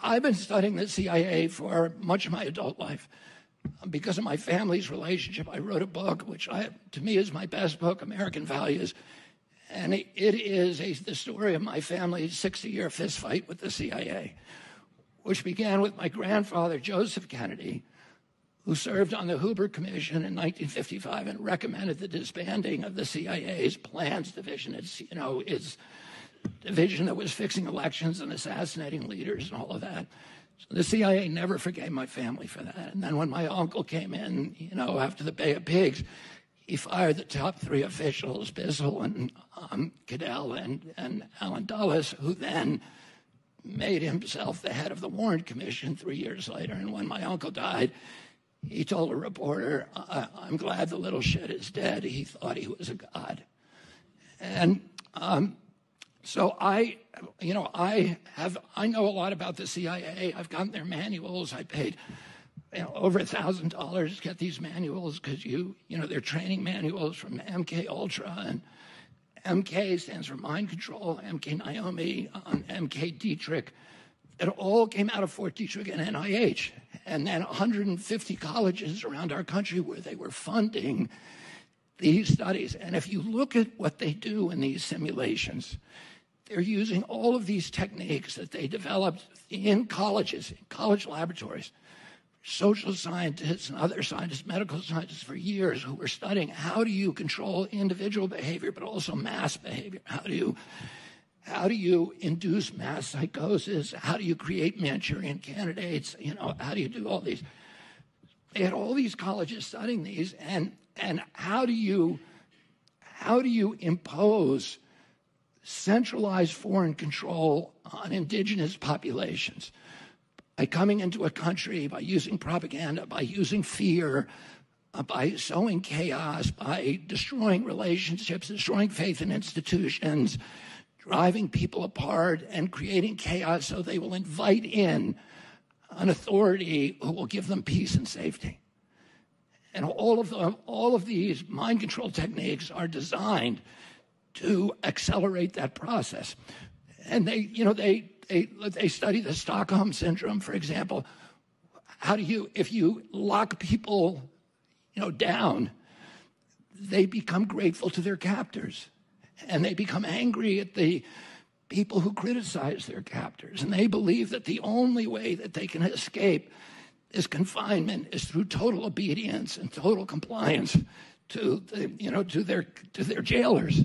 I've been studying the CIA for much of my adult life. Because of my family's relationship, I wrote a book, which to me is my best book, American Values. And it is the story of my family's 60-year fistfight with the CIA, which began with my grandfather, Joseph Kennedy, who served on the Hoover Commission in 1955 and recommended the disbanding of the CIA's plans division. It's division that was fixing elections and assassinating leaders and all of that. So the CIA never forgave my family for that. And then when my uncle came in, after the Bay of Pigs, he fired the top 3 officials, Bissell and Cadell and Allen Dulles, who then made himself the head of the Warren Commission 3 years later. And when my uncle died, he told a reporter, I'm glad the little shit is dead. He thought he was a god. And so I know a lot about the CIA. I've gotten their manuals. I paid over $1,000 to get these manuals because they're training manuals from MK Ultra, and MK stands for mind control, MK Naomi, MK Dietrich. It all came out of Fort Detrick and NIH, and then 150 colleges around our country where they were funding these studies. And if you look at what they do in these simulations, they're using all of these techniques that they developed in colleges, in college laboratories, social scientists and other scientists, medical scientists for years who were studying how do you control individual behavior, but also mass behavior. How do you induce mass psychosis? How do you create Manchurian candidates? How do you do all these? They had all these colleges studying these, and how do you impose centralized foreign control on indigenous populations? By coming into a country, by using propaganda, by using fear, by sowing chaos, by destroying relationships, destroying faith in institutions, driving people apart and creating chaos so they will invite in an authority who will give them peace and safety. And all of these mind control techniques are designed to accelerate that process. And they study the Stockholm syndrome, for example. If you lock people, down, they become grateful to their captors, and they become angry at the people who criticize their captors, and they believe that the only way that they can escape this confinement is through total obedience and total compliance to their jailers.